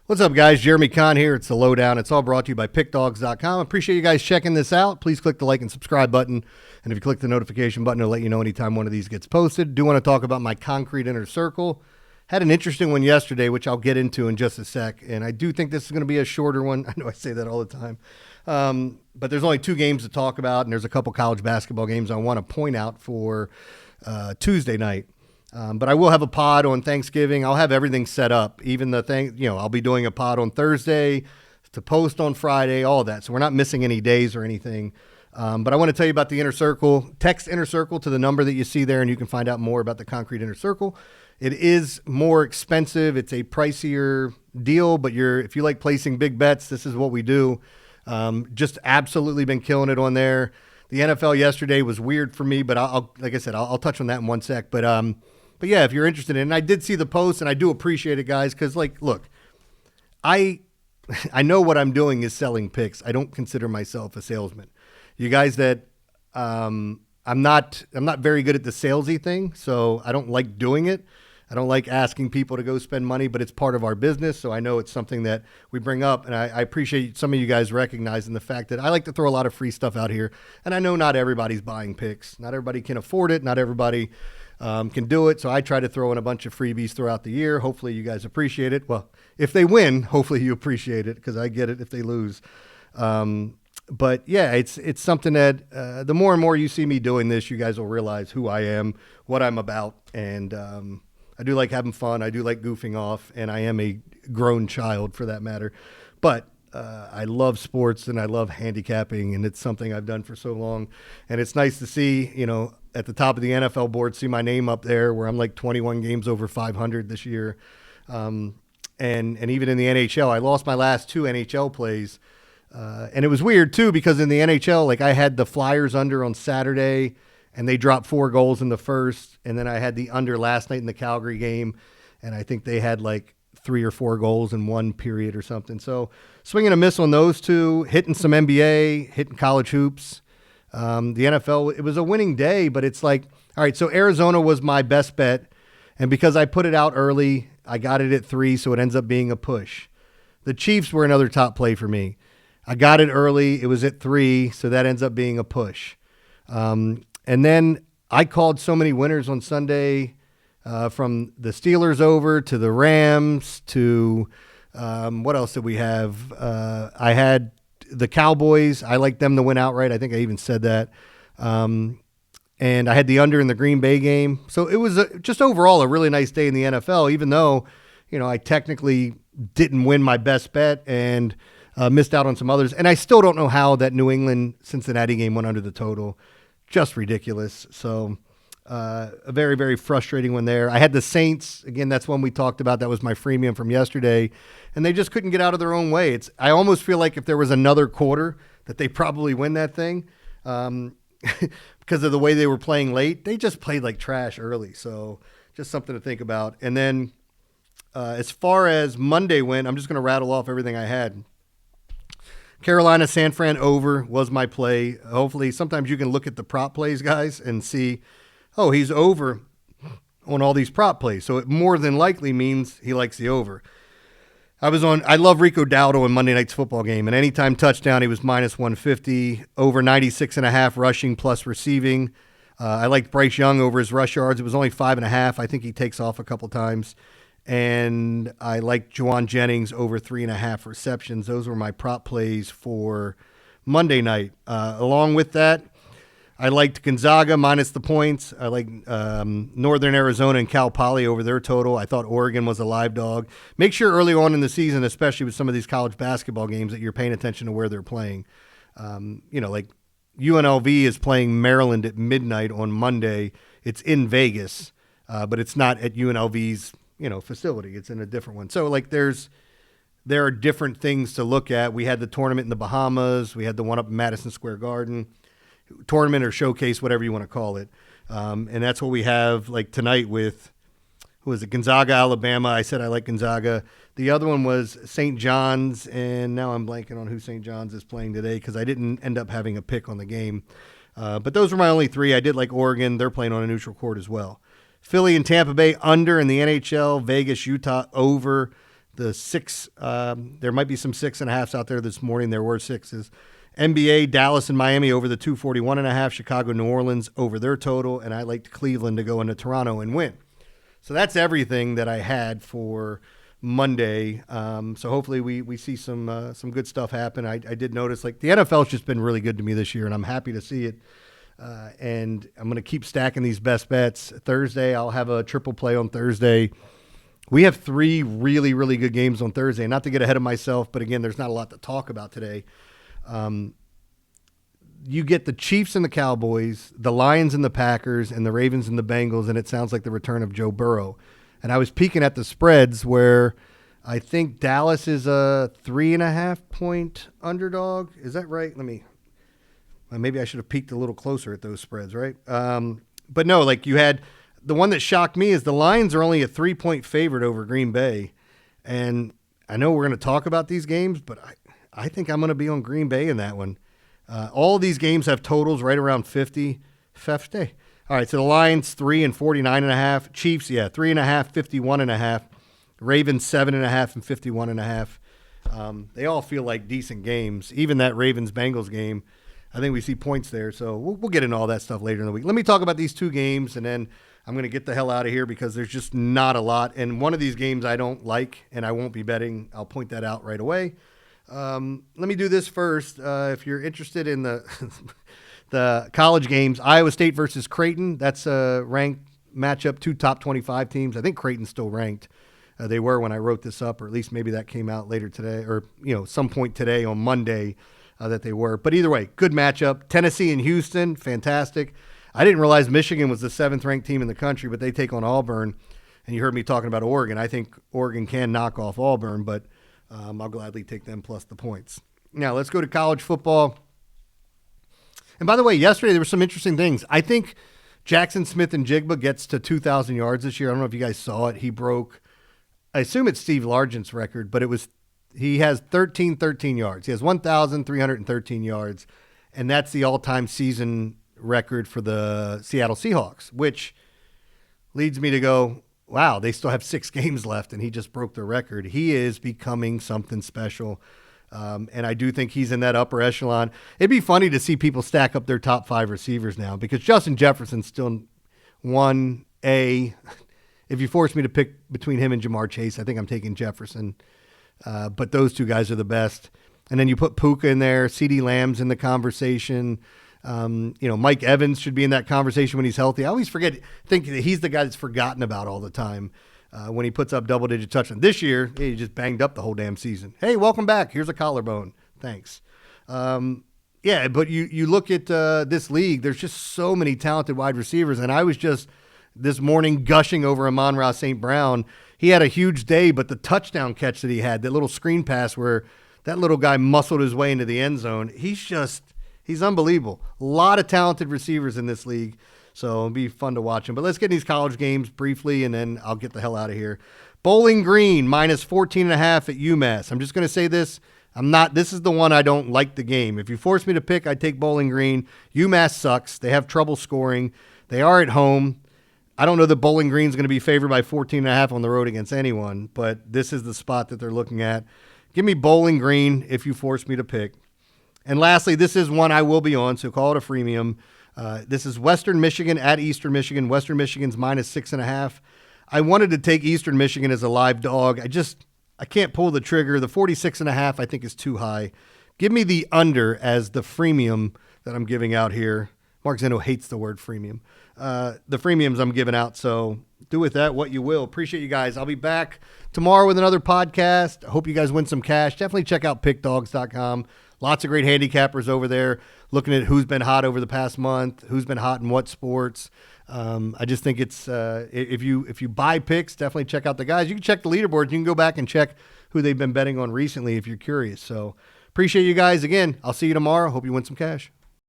What's up, guys? Jeremy Conn here. It's the Lowdown. It's all brought to you by Pickdawgz.com. Appreciate you guys checking this out. Please click the like and subscribe button. And if you click the notification button, it'll let you know anytime one of these gets posted. Do want to talk about my concrete inner circle. Had an interesting one yesterday, which I'll get into in just a sec. And I do think this is going to be a shorter one. I know I say that all the time. But there's only 2 games to talk about, and there's a couple college basketball games I want to point out for Tuesday night. But I will have a pod on Thanksgiving. I'll have everything set up. Even the thing, I'll be doing a pod on Thursday to post on Friday, all of that. So we're not missing any days or anything. But I want to tell you about the inner circle. Text inner circle to the number that you see there, and you can find out more about the concrete inner circle. It is more expensive. It's a pricier deal, but if you like placing big bets, this is what we do. Just absolutely been killing it on there. The NFL yesterday was weird for me, but like I said, I'll touch on that in one sec. But yeah, if you're interested in it, and I did see the post, and I do appreciate it, guys, because, look, I know what I'm doing is selling picks. I don't consider myself a salesman. You guys that I'm not very good at the salesy thing, so I don't like doing it. I don't like asking people to go spend money, but it's part of our business, so I know it's something that we bring up, and I appreciate some of you guys recognizing the fact that I like to throw a lot of free stuff out here, and I know not everybody's buying picks. Not everybody can afford it. Not everybody can do it, so I try to throw in a bunch of freebies throughout the year. Hopefully you guys appreciate it. Well, if they win, hopefully you appreciate it, because I get it if they lose. But yeah, it's something that the more and more you see me doing this, you guys will realize who I am, what I'm about, and I do like having fun. I do like goofing off, and I am a grown child for that matter. But I love sports, and I love handicapping, and it's something I've done for so long. And it's nice to see, at the top of the NFL board, see my name up there where I'm like 21 games over 500 this year. And even in the NHL, I lost my last 2 NHL plays. And it was weird, too, because in the NHL, I had the Flyers under on Saturday, and they dropped 4 goals in the first. And then I had the under last night in the Calgary game, and I think they had 3 or 4 goals in one period or something. So swinging a miss on those 2, hitting some NBA, hitting college hoops. The NFL, it was a winning day, but it's all right, so Arizona was my best bet. And because I put it out early, I got it at 3, so it ends up being a push. The Chiefs were another top play for me. I got it early. It was at 3, so that ends up being a push. And then I called so many winners on Sunday, from the Steelers over to the Rams to what else did we have? I had the Cowboys. I like them to win outright. I think I even said that. And I had the under in the Green Bay game. So it was just overall a really nice day in the NFL, even though, I technically didn't win my best bet and missed out on some others. And I still don't know how that New England-Cincinnati game went under the total. Just ridiculous. So a very, very frustrating one there. I had the Saints. Again, that's one we talked about. That was my freemium from yesterday. And they just couldn't get out of their own way. I almost feel like if there was another quarter that they probably win that thing because of the way they were playing late. They just played like trash early. So just something to think about. And then as far as Monday went, I'm just going to rattle off everything I had. Carolina, San Fran over was my play. Hopefully, sometimes you can look at the prop plays, guys, and see, oh, he's over on all these prop plays. So it more than likely means he likes the over. I love Rico Dowdle in Monday Night's football game, and anytime touchdown, he was minus 150, over 96.5 rushing plus receiving. I liked Bryce Young over his rush yards. It was only 5.5. I think he takes off a couple times. And I like Juwan Jennings over 3.5 receptions. Those were my prop plays for Monday night. Along with that, I liked Gonzaga minus the points. I like Northern Arizona and Cal Poly over their total. I thought Oregon was a live dog. Make sure early on in the season, especially with some of these college basketball games, that you're paying attention to where they're playing. Like UNLV is playing Maryland at midnight on Monday. It's in Vegas, but it's not at UNLV's facility. It's in a different one. So there are different things to look at. We had the tournament in the Bahamas. We had the one up in Madison Square Garden. Tournament or showcase, whatever you want to call it. And that's what we have tonight with, who was it? Gonzaga, Alabama. I said I like Gonzaga. The other one was St. John's, and now I'm blanking on who St. John's is playing today because I didn't end up having a pick on the game. But those were my only 3. I did like Oregon. They're playing on a neutral court as well. Philly and Tampa Bay under in the NHL. Vegas, Utah over. the six. There might be some 6.5s out there this morning. There were 6s. NBA, Dallas and Miami over the 241.5. Chicago, New Orleans over their total. And I liked Cleveland to go into Toronto and win. So that's everything that I had for Monday. So hopefully we see some good stuff happen. I did notice like the NFL's just been really good to me this year, and I'm happy to see it. And I'm going to keep stacking these best bets. Thursday, I'll have a triple play on Thursday. We have 3 really, really good games on Thursday. Not to get ahead of myself, but again, there's not a lot to talk about today. You get the Chiefs and the Cowboys, the Lions and the Packers, and the Ravens and the Bengals, and it sounds like the return of Joe Burrow. And I was peeking at the spreads where I think Dallas is a 3.5-point underdog. Is that right? Maybe I should have peeked a little closer at those spreads, right? But no, like you had the one that shocked me is the Lions are only a 3-point favorite over Green Bay. And I know we're going to talk about these games, but I think I'm going to be on Green Bay in that one. All of these games have totals right around 50. All right, so the Lions 3 and 49.5. Chiefs, 3.5, 51.5. Ravens 7.5 and 51.5. They all feel like decent games. Even that Ravens-Bengals game, I think we see points there. So we'll get into all that stuff later in the week. Let me talk about these 2 games, and then I'm going to get the hell out of here because there's just not a lot. And one of these games I don't like, and I won't be betting. I'll point that out right away. Let me do this first. If you're interested in the the college games, Iowa State versus Creighton. That's a ranked matchup, 2 top 25 teams. I think Creighton's still ranked. They were when I wrote this up, or at least maybe that came out later today, or some point today on Monday that they were. But either way, good matchup. Tennessee and Houston, fantastic. I didn't realize Michigan was the 7th ranked team in the country, but they take on Auburn. And you heard me talking about Oregon. I think Oregon can knock off Auburn, but I'll gladly take them plus the points. Now, let's go to college football. And by the way, yesterday there were some interesting things. I think Jackson Smith-Njigba gets to 2,000 yards this year. I don't know if you guys saw it. He broke, I assume it's Steve Largent's record, but he has 13 yards. He has 1,313 yards, and that's the all-time season record for the Seattle Seahawks, which leads me to go, wow, they still have 6 games left, and he just broke the record. He is becoming something special, and I do think he's in that upper echelon. It'd be funny to see people stack up their top 5 receivers now because Justin Jefferson's still 1A. If you force me to pick between him and Jamar Chase, I think I'm taking Jefferson, but those 2 guys are the best. And then you put Puka in there, CeeDee Lamb's in the conversation. Mike Evans should be in that conversation when he's healthy. I always think that he's the guy that's forgotten about all the time when he puts up double-digit touchdowns. This year, he just banged up the whole damn season. Hey, welcome back. Here's a collarbone. Thanks. But you look at this league, there's just so many talented wide receivers, and I was just this morning gushing over Amon-Ra St. Brown. He had a huge day, but the touchdown catch that he had, that little screen pass where that little guy muscled his way into the end zone, he's unbelievable. A lot of talented receivers in this league, so it'll be fun to watch him. But let's get these college games briefly, and then I'll get the hell out of here. Bowling Green, minus 14.5 at UMass. I'm just going to say this. This is the one I don't like the game. If you force me to pick, I'd take Bowling Green. UMass sucks. They have trouble scoring. They are at home. I don't know that Bowling Green's going to be favored by 14.5 on the road against anyone, but this is the spot that they're looking at. Give me Bowling Green if you force me to pick. And lastly, this is one I will be on, so call it a freemium. This is Western Michigan at Eastern Michigan. Western Michigan's minus 6.5. I wanted to take Eastern Michigan as a live dog. I can't pull the trigger. The 46.5 I think is too high. Give me the under as the freemium that I'm giving out here. Mark Zeno hates the word freemium. The freemiums I'm giving out, so do with that what you will. Appreciate you guys. I'll be back tomorrow with another podcast. I hope you guys win some cash. Definitely check out pickdawgz.com. Lots of great handicappers over there looking at who's been hot over the past month, who's been hot in what sports. I just think it's if you buy picks, definitely check out the guys. You can check the leaderboards. You can go back and check who they've been betting on recently if you're curious. So appreciate you guys. Again, I'll see you tomorrow. Hope you win some cash.